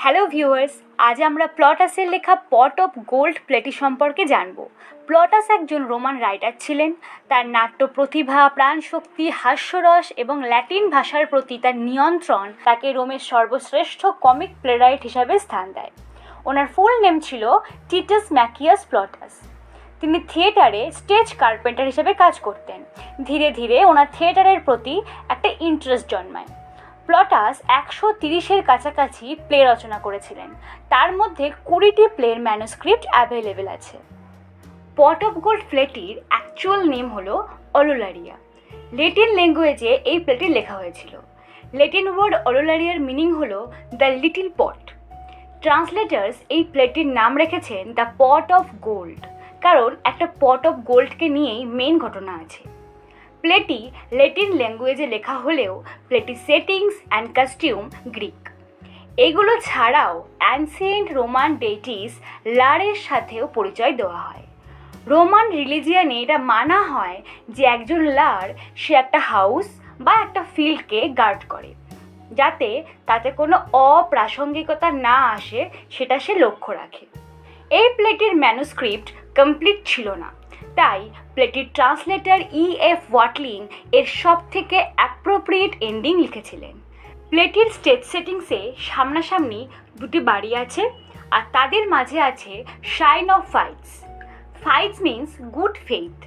Hello viewers, আজ আমরা প্লটাসের লেখা পট অফ গোল্ড প্লেটি সম্পর্কে জানব। প্লটাস একজন রোমান রাইটার ছিলেন। তার নাট্য প্রতিভা, প্রাণশক্তি, হাস্যরস এবং ল্যাটিন ভাষার প্রতি তার নিয়ন্ত্রণ তাকে রোমের সর্বশ্রেষ্ঠ কমিক প্লেরাইট হিসাবে স্থান দেয়। ওনার ফুল নেম ছিল টিটাস ম্যাকিয়াস প্লটাস। তিনি থিয়েটারে স্টেজ কার্পেন্টার হিসেবে কাজ করতেন। ধীরে ধীরে ওনার থিয়েটারের প্রতি একটা ইন্টারেস্ট জন্মায়। প্লটাস 130-এর কাছাকাছি প্লে রচনা করেছিলেন। তার মধ্যে 20টি প্লের ম্যানুস্ক্রিপ্ট অ্যাভেলেবেল আছে। পট অফ গোল্ড প্লেটির অ্যাকচুয়াল নেম হলো অলুলারিয়া। ল্যাটিন ল্যাঙ্গুয়েজে এই প্লেটি লেখা হয়েছিল। ল্যাটিন ওয়ার্ড অলুলারিয়ার মিনিং হলো দ্য লিটল পট। ট্রান্সলেটার্স এই প্লেটির নাম রেখেছেন দ্য পট অফ গোল্ড, কারণ একটা পট অফ গোল্ডকে নিয়েই মেন ঘটনা আছে। প্লেটি ল্যাটিন ল্যাঙ্গুয়েজে লেখা হলেও প্লেটি সেটিংস অ্যান্ড কাস্টিউম গ্রিক। এগুলো ছাড়াও অ্যানসিয়েন্ট রোমান ডেইটিস লারের সাথেও পরিচয় দেওয়া হয়। রোমান রিলিজিয়ানে এটা মানা হয় যে একজন লার সে একটা হাউস বা একটা ফিল্ডকে গার্ড করে, যাতে তাতে কোনো অপ্রাসঙ্গিকতা না আসে সেটা সে লক্ষ্য রাখে। এই প্লেটির ম্যানুস্ক্রিপ্ট কমপ্লিট ছিল না, তাই প্লেটির ট্রান্সলেটর E.F. ওয়াটলিং এর সব থেকে অ্যাপ্রোপ্রিয়েট এন্ডিং লিখেছিলেন। প্লেটির স্টেজ সেটিংসে সামনাসামনি দুটি বাড়ি আছে, আর তাদের মাঝে আছে shine of fights. Fights means good faith.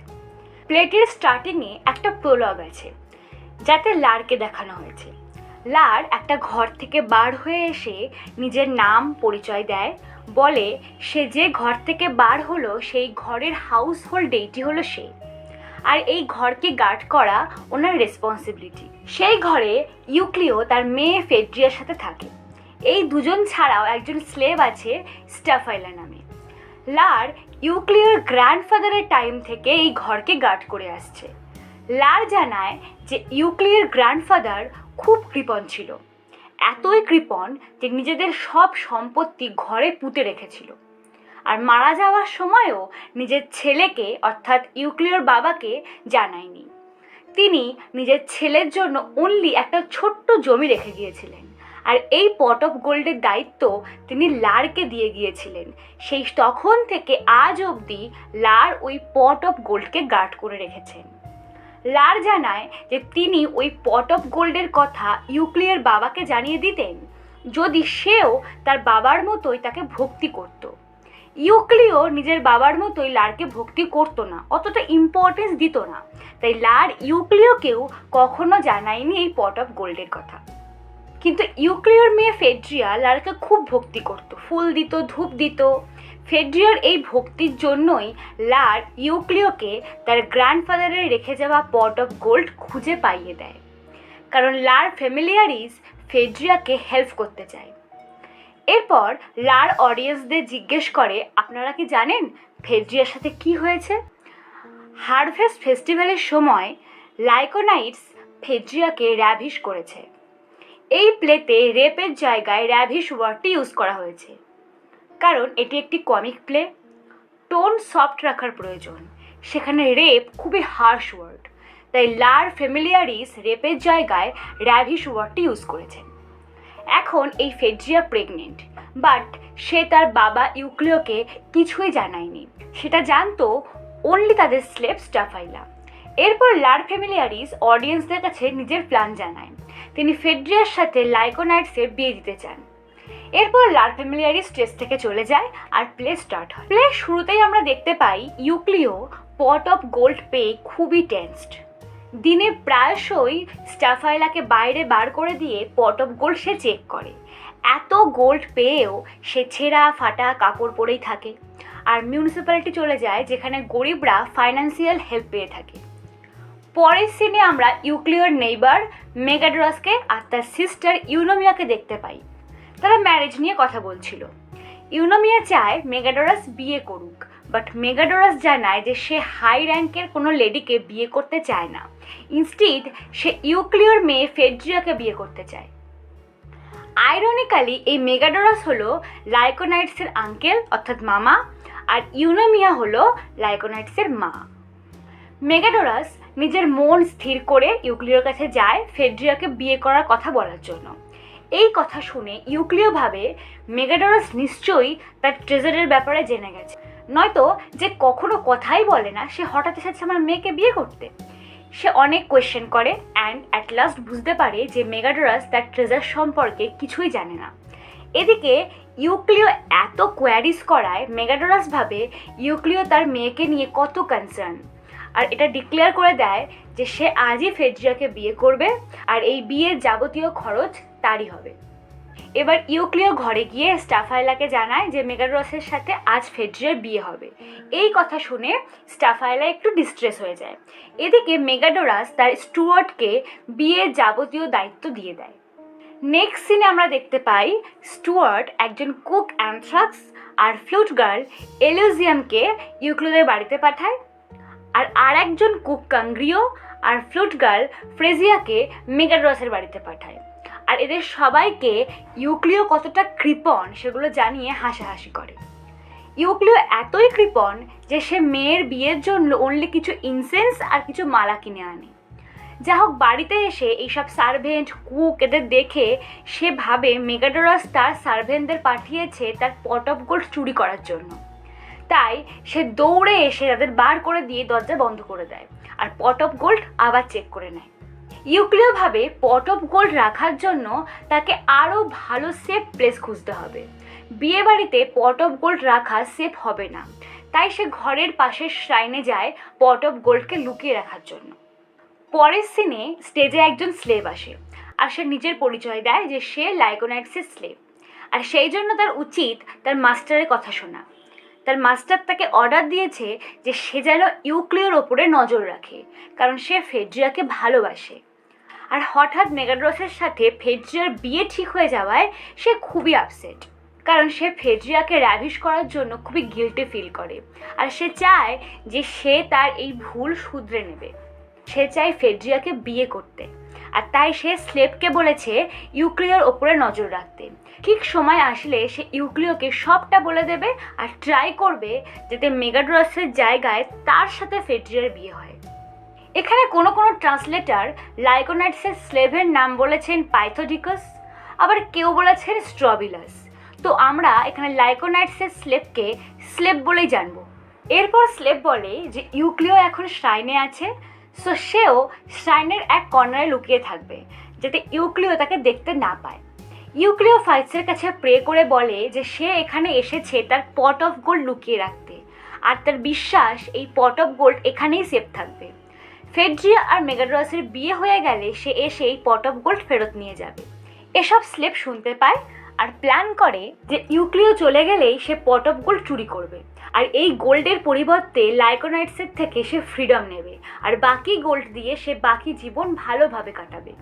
প্লেটির স্টার্টিংয়ে একটা প্রোলগ আছে, যাতে লারকে দেখানো হয়েছে। লার একটা ঘর থেকে বার হয়ে এসে নিজের নাম পরিচয় দেয়, বলে সে যে ঘর থেকে বার হলো সেই ঘরের হাউস হোল্ড ডেইটি হলো সে, আর এই ঘরকে গার্ড করা ওনার রেসপন্সিবিলিটি। সেই ঘরে ইউক্লিও তার মেয়ে ফেড্রিয়ার সাথে থাকে। এই দুজন ছাড়াও একজন স্লেভ আছে স্টাফাইলা নামে। লার ইউক্লিওর গ্র্যান্ডফাদারের টাইম থেকে এই ঘরকে গার্ড করে আসছে। লার জানায় যে ইউক্লিওর গ্র্যান্ডফাদার খুব কৃপণ ছিল, এতই কৃপণ যে নিজেদের সব সম্পত্তি ঘরে পুঁতে রেখেছিল, আর মারা যাওয়ার সময়ও নিজের ছেলেকে অর্থাৎ ইউক্লিওর বাবাকে জানায়নি। তিনি নিজের ছেলের জন্য অনলি একটা ছোট্ট জমি রেখে গিয়েছিলেন, আর এই পট অফ গোল্ডের দায়িত্ব তিনি লারকে দিয়ে গিয়েছিলেন। সেই তখন থেকে আজ অবধি লার ওই পট অফ গোল্ডকে গার্ড করে রেখেছেন। লার জানায় যে তিনি ওই পট অফ গোল্ডের কথা ইউক্লিওর বাবাকে জানিয়ে দিতেন যদি সেও তার বাবার মতোই তাকে ভক্তি করত। ইউক্লিও নিজের বাবার মতোই লারকে ভক্তি করতো না, অতটা ইম্পর্টেন্স দিত না, তাই লার ইউক্লিওকেও কখনো জানায়নি এই পট অফ গোল্ডের কথা। কিন্তু ইউক্লিওর মেয়ে ফেড্রিয়া লারকে খুব ভক্তি করত, ফুল দিত, ধূপ দিত। ফেড্রিয়ার এই ভক্তির জন্যই লার ইউক্লিওকে তার গ্র্যান্ডফাদারের রেখে যাওয়া পট অফ গোল্ড খুঁজে পাইয়ে দেয়, কারণ লার ফ্যামিলিয়ারিস ফেড্রিয়াকে হেল্প করতে চায়। এরপর লার অডিয়েন্সদের জিজ্ঞেস করে, আপনারা কি জানেন ফেড্রিয়ার সাথে কি হয়েছে? হারভেস্ট ফেস্টিভ্যালের সময় লাইকোনাইটস ফেড্রিয়াকে র্যাভিশ করেছে। এই প্লেতে রেপের জায়গায় র্যাভিশ ওয়ার্ডটি ইউজ করা হয়েছে, কারণ এটি একটি কমিক প্লে। টোন সফট রাখার প্রয়োজন, সেখানে রেপ খুবই হার্শ ওয়ার্ড, তাই লার ফ্যামিলিয়ারিস রেপের জায়গায় র্যাভিশ ওয়ার্ডটি ইউজ করেছেন। এখন এই ফেড্রিয়া প্রেগনেন্ট, বাট সে তার বাবা ইউক্লিওকে কিছুই জানায়নি, সেটা জানতো অনলি তাদের স্লেভ স্টাফাইলা। এরপর লার ফ্যামিলিয়ারিস অডিয়েন্সদের কাছে নিজের প্ল্যান জানায়। তিনি ফেড্রিয়ার সাথে লাইকোনাইটসের বিয়ে দিতে চান। এরপর লার ফ্যামিলিয়ারিস স্টেজ থেকে চলে যায় আর প্লে স্টার্ট হয়। প্লে শুরুতেই আমরা দেখতে পাই ইউক্লিও পট অফ গোল্ড পেয়ে খুবই টেন্সড। দিনে প্রায়শই স্টাফাইলাকে বাইরে বার করে দিয়ে পট অফ গোল্ড সে চেক করে। এত গোল্ড পেয়েও সে ছেঁড়া ফাটা কাপড় পরেই থাকে, আর মিউনিসিপ্যালিটি চলে যায় যেখানে গরিবরা ফাইন্যান্সিয়াল হেল্প পেয়ে থাকে। পরের সিনে আমরা ইউক্লিওর নেইবার মেগাডোরাসকে আর তার সিস্টার ইউনোমিয়াকে দেখতে পাই। তারা ম্যারেজ নিয়ে কথা বলছিল। ইউনোমিয়া চায় মেগাডোরাস বিয়ে করুক, বাট মেগাডোরাস জানায় যে সে হাই র্যাঙ্কের কোনো লেডিকে বিয়ে করতে চায় না। ইনস্টিড সে ইউক্লিওর মেয়ে ফেড্রিয়াকে বিয়ে করতে চায়। আইরনিক্যালি এই মেগাডোরাস হলো লাইকোনাইটসের আঙ্কেল অর্থাৎ মামা, আর ইউনোমিয়া হলো লাইকোনাইটসের মা। মেগাডোরাস নিজের মন স্থির করে ইউক্লিওর কাছে যায় ফেড্রিয়াকে বিয়ে করার কথা বলার জন্য। এই কথা শুনে ইউক্লিও ভাবে মেগাডরাস নিশ্চয়ই তার ট্রেজারের ব্যাপারে জেনে গেছে, নয়তো যে কখনো কথাই বলে না সে হঠাৎ এসেছে আমার মেয়েকে বিয়ে করতে। সে অনেক কোয়েশ্চেন করে অ্যান্ড অ্যাট লাস্ট বুঝতে পারে যে মেগাডরাস তার ট্রেজার সম্পর্কে কিছুই জানে না। এদিকে ইউক্লিও এত কোয়ারিজ করায় মেগাডরাস ভাবে ইউক্লিও তার মেয়েকে নিয়ে কত কনসার্ন, আর এটা ডিক্লেয়ার করে দেয় যে সে আজই ফেড্রিয়াকে বিয়ে করবে আর এই বিয়ের যাবতীয় খরচ তারই হবে। এবার ইউক্লিও ঘরে গিয়ে স্টাফাইলাকে জানায় যে মেগাডরাসের সাথে আজ ফেড্রিয়ার বিয়ে হবে। এই কথা শুনে স্টাফাইলা একটু ডিস্ট্রেস হয়ে যায়। এদিকে মেগাডরাস তার স্টুয়ার্টকে বিয়ের যাবতীয় দায়িত্ব দিয়ে দেয়। নেক্সট সিনে আমরা দেখতে পাই স্টুয়ার্ট একজন কুক অ্যানথ্রাক্স আর ফ্লুট গার্ল এলিজিয়ামকে ইউক্লিওদের বাড়িতে পাঠায়, আর একজন কুক কাংগ্রিও আর ফ্লুট গার্ল ফ্রেজিয়াকে মেগাডরাসের বাড়িতে পাঠায়। আর এদের সবাইকে ইউক্লিও কতটা কৃপণ সেগুলো জানিয়ে হাসাহাসি করে। ইউক্লিও এতই কৃপণ যে সে মেয়ের বিয়ের জন্য অনলি কিছু ইনসেন্স আর কিছু মালা কিনে আনে। যা হোক, বাড়িতে এসে এইসব সার্ভেন্ট কুক এদের দেখে সে ভাবে মেগাডরাস তার সার্ভেন্টদের পাঠিয়েছে তার পট অফ গোল্ড চুরি করার জন্য। তাই সে দৌড়ে এসে তাদের বার করে দিয়ে দরজা বন্ধ করে দেয় আর পট অফ গোল্ড আবার চেক করে নেয়। ইউক্লিও ভাবে পট অফ গোল্ড রাখার জন্য তাকে আরও ভালো সেফ প্লেস খুঁজতে হবে। বিয়ে বাড়িতে পট অফ গোল্ড রাখা সেফ হবে না, তাই সে ঘরের পাশের শ্রাইনে যায় পট অফ গোল্ডকে লুকিয়ে রাখার জন্য। পরের সিনে স্টেজে একজন স্লেভ আসে আর সে নিজের পরিচয় দেয় যে সে লাইকোনাইটসের স্লেভ, আর সেই জন্য তার উচিত তার মাস্টারের কথা শোনা। তার মাস্টার তাকে অর্ডার দিয়েছে যে সে যেন ইউক্লিওর ওপরে নজর রাখে, কারণ সে ফেড্রিয়াকে ভালোবাসে। আর হঠাৎ মেগাডরাসের সাথে ফেড্রিয়ার বিয়ে ঠিক হয়ে যাওয়ায় সে খুবই আপসেট, কারণ সে ফেড্রিয়াকে র্যাভিশ করার জন্য খুবই গিল্টি ফিল করে, আর সে চায় যে সে তার এই ভুল শুধরে নেবে। সে চায় ফেড্রিয়াকে বিয়ে করতে, আর তাই সে স্লেভকে বলেছে ইউক্লিওর ওপরে নজর রাখতে। ঠিক সময় আসলে সে ইউক্লিওকে সবটা বলে দেবে আর ট্রাই করবে যাতে মেগাডরাসের জায়গায় তার সাথে ফেড্রিয়ার বিয়ে হয়। এখানে কোনো ট্রান্সলেটার লাইকোনাইটসের স্লেভের নাম বলেছেন পাইথোডিকাস, আবার কেউ বলেছেন স্ট্রবিলাস। তো আমরা এখানে লাইকোনাইটসের স্লেভকে স্লেভ বলেই জানবো। এরপর স্লেভ বলে যে ইউক্লিও এখন শ্রাইনে আছে, সো সেও শ্রাইনের এক কর্নারে লুকিয়ে থাকবে যাতে ইউক্লিও তাকে দেখতে না পায়। ইউক্লিও ফাইটসের কাছে প্রে করে বলে যে সে এখানে এসেছে তার পট অফ গোল্ড লুকিয়ে রাখতে, আর তার বিশ্বাস এই পট অফ গোল্ড এখানেই সেফ থাকবে। ফেড্রিয়া আর মেগাডরাসের বিয়ে হয়ে গেলে সে এসে এই পট অফ গোল্ড ফেরত নিয়ে যাবে। এসব স্লেভ শুনতে পায় আর প্ল্যান করে যে ইউক্লিও চলে গেলেই সে পট অফ গোল্ড চুরি করবে, আর এই গোল্ডের পরিবর্তে লাইকোনাইটসের থেকে সে ফ্রিডম নেবে, আর বাকি গোল্ড দিয়ে সে বাকি জীবন ভালোভাবে কাটাবে।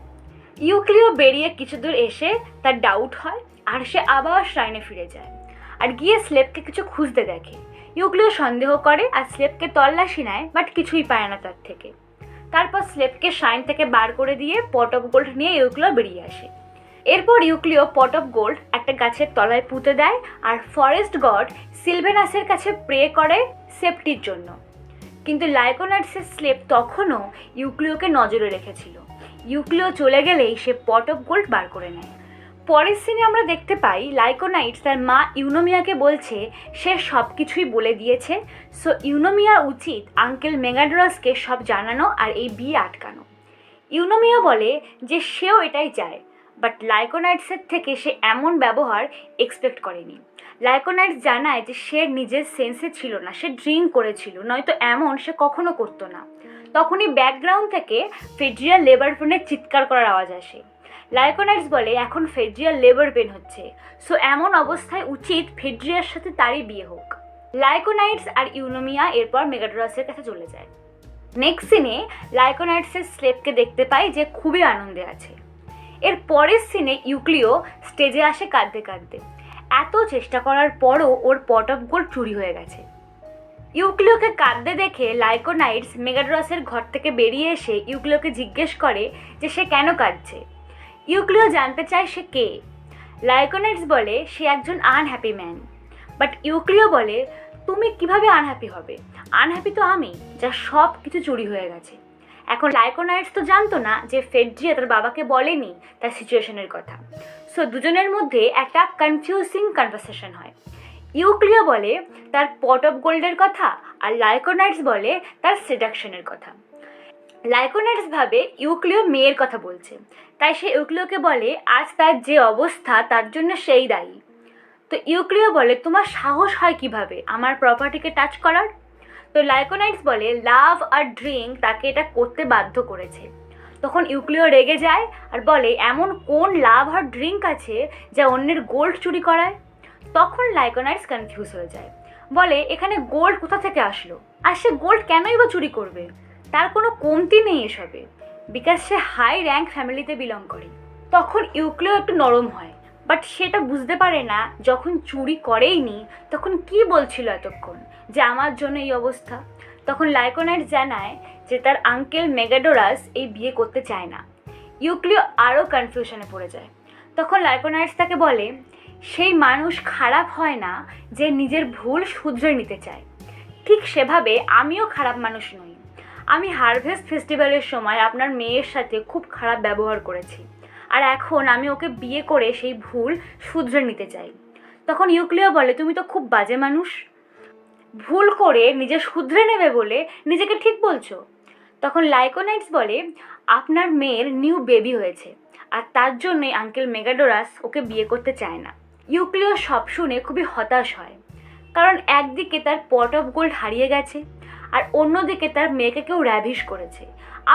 ইউক্লিও বেরিয়ে কিছু দূর এসে তার ডাউট হয় আর সে আবার শ্রাইনে ফিরে যায় আর গিয়ে স্লেভকে কিছু খুঁজতে দেখে। ইউক্লিও সন্দেহ করে আর স্লেভকে তল্লাশি নেয়, বাট কিছুই পায় না তার থেকে। তারপর স্লেভকে শ্রাইন থেকে বার করে দিয়ে পট অফ গোল্ড নিয়ে ইউক্লিও বেরিয়ে আসে। এরপর ইউক্লিও পট অফ গোল্ড একটা গাছের তলায় পুঁতে দেয় আর ফরেস্ট গড সিলভেনাসের কাছে প্রে করে সেফটির জন্য। কিন্তু লাইকোনাইটসের স্লেভ তখনও ইউক্লিওকে নজরে রেখেছিল। ইউক্লিও চলে গেলেই সে পট অফ গোল্ড বার করে নেয়। পরের সিনে আমরা দেখতে পাই লাইকোনাইটস তার মা ইউনোমিয়াকে বলছে সে সব কিছুই বলে দিয়েছে, সো ইউনোমিয়ার উচিত আঙ্কেল মেগাডরাসকে সব জানানো আর এই বিয়ে আটকানো। ইউনোমিয়া বলে যে সেও এটাই চায়, বাট লাইকোনাইটসের থেকে সে এমন ব্যবহার এক্সপেক্ট করেনি। লাইকোনাইটস জানায় যে সে নিজের সেন্সে ছিল না, সে ড্রিঙ্ক করেছিল, নয়তো এমন সে কখনো করতো না। তখনই ব্যাকগ্রাউন্ড থেকে ফেড্রিয়ার লেবার পেনের চিৎকার করার আওয়াজ আসে। লাইকোনাইটস বলে এখন ফেড্রিয়ার লেবার পেন হচ্ছে, সো এমন অবস্থায় উচিত ফেড্রিয়ার সাথে তারই বিয়ে হোক। লাইকোনাইটস আর ইউনোমিয়া এরপর মেগাডরাসের কাছে চলে যায়। নেক্সট সিনে লাইকোনাইটসের স্লেভকে দেখতে পাই যে খুবই আনন্দে আছে। এর পরের সিনে ইউক্লিও স্টেজে আসে কাঁদতে কাঁদতে। এত চেষ্টা করার পরও ওর পট অফ গোল্ড চুরি হয়ে গেছে। ইউক্লিওকে কাঁদতে দেখে লাইকোনাইটস মেগাডরাসের ঘর থেকে বেরিয়ে এসে ইউক্লিওকে জিজ্ঞেস করে যে সে কেন কাঁদছে। ইউক্লিও জানতে চায় সে কে। লাইকোনাইটস বলে সে একজন আনহ্যাপি ম্যান, বাট ইউক্লিও বলে তুমি কিভাবে আনহ্যাপি হবে? আনহ্যাপি তো আমি, যা সব কিছু চুরি হয়ে গেছে। এখন লাইকোনাইটস তো জানতো না যে ফেড্রিয়া তার বাবাকে বলেনি তার সিচুয়েশনের কথা, সো দুজনের মধ্যে একটা কনফিউজিং কনভারসেশন হয়। ইউক্লিও বলে তার পট অফ গোল্ডের কথা, আর লাইকোনাইটস বলে তার সেডাকশনের কথা। লাইকোনাইটস ভাবে ইউক্লিও মেয়ের কথা বলছে, তাই সে ইউক্লিওকে বলে আজ তার যে অবস্থা তার জন্য সেই দায়ী। তো ইউক্লিও বলে তোমার সাহস হয় কিভাবে আমার প্রপার্টিকে টাচ করার? তো লাইকোনাইটস বলে লাভ আর ড্রিঙ্ক তাকে এটা করতে বাধ্য করেছে। তখন ইউক্লিও রেগে যায় আর বলে এমন কোন লাভ আর ড্রিঙ্ক আছে যা অন্যের গোল্ড চুরি করায়? তখন লাইকোনাইটস কনফিউজ হয়ে যায়, বলে এখানে গোল্ড কোথা থেকে আসলো, আর সে গোল্ড কেনই বা চুরি করবে? তার কোনো কমতি নেই এসবে, বিকজ সে হাই র্যাঙ্ক ফ্যামিলিতে বিলং করে। তখন ইউক্লিও একটু নরম হয়, বাট সেটা বুঝতে পারে না যখন চুরি করেইনি তখন কি বলছিল এতক্ষণ যে আমার জন্য এই অবস্থা। তখন লাইকোনাইটস জানায় যে তার আঙ্কেল মেগাডোরাস এই বিয়ে করতে চায় না। ইউক্লিও আরও কনফিউশনে পড়ে যায়। তখন লাইকোনাইটস তাকে বলে সেই মানুষ খারাপ হয় না যে নিজের ভুল শুধরে নিতে চায়, ঠিক সেভাবে আমিও খারাপ মানুষ নই। আমি হারভেস্ট ফেস্টিভ্যালের সময় আপনার মেয়ের সাথে খুব খারাপ ব্যবহার করেছি, আর এখন আমি ওকে বিয়ে করে সেই ভুল শুধরে নিতে চাই। তখন ইউক্লিও বলে তুমি তো খুব বাজে মানুষ, ভুল করে নিজে শুধরে নেবে বলে নিজেকে ঠিক বলছো। তখন লাইকোনাইটস বলে আপনার মেয়ের নিউ বেবি হয়েছে, আর তার জন্যই আঙ্কেল মেগাডোরাস ওকে বিয়ে করতে চায় না। ইউক্লিও সব শুনে খুবই হতাশ হয়, কারণ একদিকে তার পট অফ গোল্ড হারিয়ে গেছে, আর অন্যদিকে তার মেয়েকে কেউ র্যাভিশ করেছে,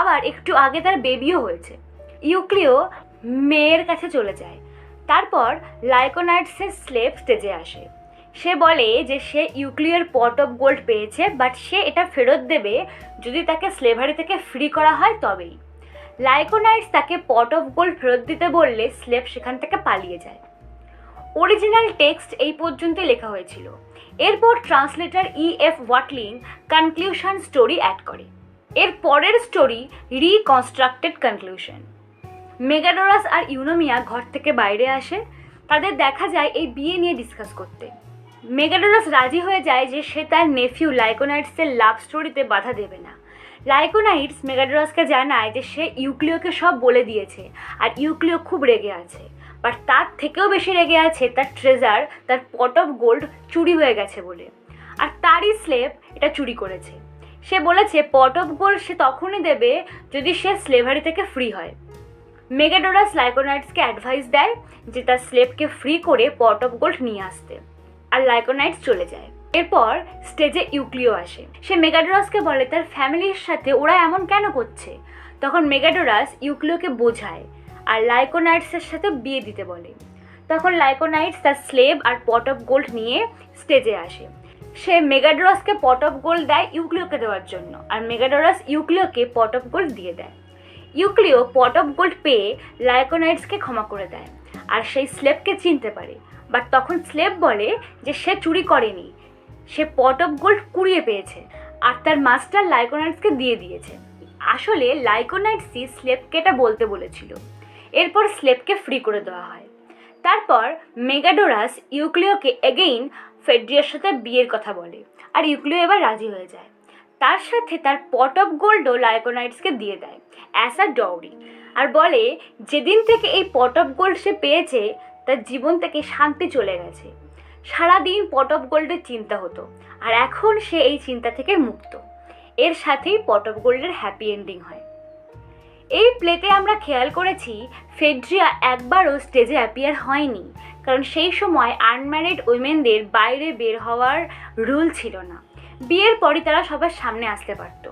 আবার একটু আগে তার বেবিও হয়েছে। ইউক্লিও মেয়ের কাছে চলে যায়। তারপর লাইকোনাইটসের স্লেভ স্টেজে আসে। সে বলে যে সে ইউক্লিওর পট অফ গোল্ড পেয়েছে, বাট সে এটা ফেরত দেবে যদি তাকে স্লেভারি থেকে ফ্রি করা হয় তবেই। লাইকোনাইটস তাকে পট অফ গোল্ড ফেরত দিতে বললে স্লেভ সেখান থেকে পালিয়ে যায়। অরিজিনাল টেক্সট এই পর্যন্তই লেখা হয়েছিল। এরপর translator EF Watling conclusion story add করে। এর পরের স্টোরি রিকনস্ট্রাক্টেড কনক্লুশন। মেগাডোরাস আর ইউনোমিয়া ঘর থেকে বাইরে আসে। তাদের দেখা যায় এই বিয়ে নিয়ে ডিসকাস করতে। মেগাডোরাস রাজি হয়ে যায় যে সে তার নেফিউ লাইকোনাইটসের লাভ স্টোরিতে বাধা দেবে না। লাইকোনাইটস মেগাডোরাসকে জানায় যে সে ইউক্লিওকে সব বলে দিয়েছে, আর ইউক্লিও খুব রেগে আছে, বাট তার থেকেও বেশি রেগে আছে তার ট্রেজার, তার পট অফ গোল্ড চুরি হয়ে গেছে বলে, আর তারই স্লেভ এটা চুরি করেছে। সে বলেছে পট অফ গোল্ড সে তখনই দেবে যদি সে স্লেভারি থেকে ফ্রি হয়। মেগাডোরাস লাইকোনাইটসকে অ্যাডভাইস দেয় যে তার স্লেভকে ফ্রি করে পট অফ গোল্ড নিয়ে আসতে, আর লাইকোনাইটস চলে যায়। এরপর স্টেজে ইউক্লিও আসে। সে মেগাডোরাসকে বলে তার ফ্যামিলির সাথে ওরা এমন কেন করছে। তখন মেগাডোরাস ইউক্লিওকে বোঝায় আর লাইকোনাইটসের সাথে বিয়ে দিতে বলে। তখন লাইকোনাইটস তার স্লেভ আর পট অফ গোল্ড নিয়ে স্টেজে আসে। সে মেগাডোরাসকে পট অফ গোল্ড দেয় ইউক্লিওকে দেওয়ার জন্য, আর মেগাডোরাস ইউক্লিওকে পট অফ গোল্ড দিয়ে দেয়। ইউক্লিও পট অফ গোল্ড পেয়ে লাইকোনাইটসকে ক্ষমা করে দেয়, আর সেই স্লেভকে চিনতে পারে। বাট তখন স্লেভ বলে যে সে চুরি করেনি, সে পট অফ গোল্ড কুড়িয়ে পেয়েছে, আর তার মাস্টার লাইকোনাইটসকে দিয়ে দিয়েছে। আসলে লাইকোনাইটসই স্লেভকে এটা বলতে বলেছিল। এরপর স্লেভকে ফ্রি করে দেওয়া হয়। তারপর মেগাডোরাস ইউক্লিওকে এগেইন ফেড্রিয়ার সাথে বিয়ের কথা বলে, আর ইউক্লিও এবার রাজি হয়ে যায়। তার সাথে তার পট অফ গোল্ডও লাইকোনাইটসকে দিয়ে দেয় অ্যাজ আ ডাউরি, আর বলে যেদিন থেকে এই পট অফ গোল্ড সে পেয়েছে তার জীবন থেকে শান্তি চলে গেছে। সারাদিন পট অফ গোল্ডের চিন্তা হতো, আর এখন সে এই চিন্তা থেকে মুক্ত। এর সাথেই পট অফ গোল্ডের হ্যাপি এন্ডিং হয়। এই প্লেতে আমরা খেয়াল করেছি ফেড্রিয়া একবারও স্টেজে অ্যাপিয়ার হয়নি, কারণ সেই সময় আনম্যারিড উইমেনদের বাইরে বের হওয়ার রুল ছিল না। বিয়ের পরই তারা সবার সামনে আসতে পারত।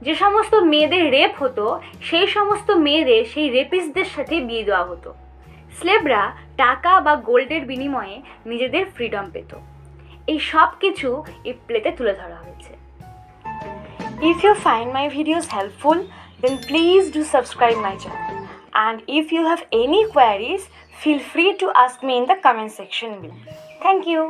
যে সমস্ত মেয়েদের রেপ হতো সেই সমস্ত মেয়েদের সেই রেপিস্টদের সাথে বিয়ে দেওয়া হতো। স্লেভরা টাকা বা গোল্ডের বিনিময়ে নিজেদের ফ্রিডম পেত। এই সব কিছু এই প্লেতে তুলে ধরা হয়েছে। If you find my videos helpful, then please do subscribe my channel. And if you have any queries, feel free to ask me in the comment section below. Thank you.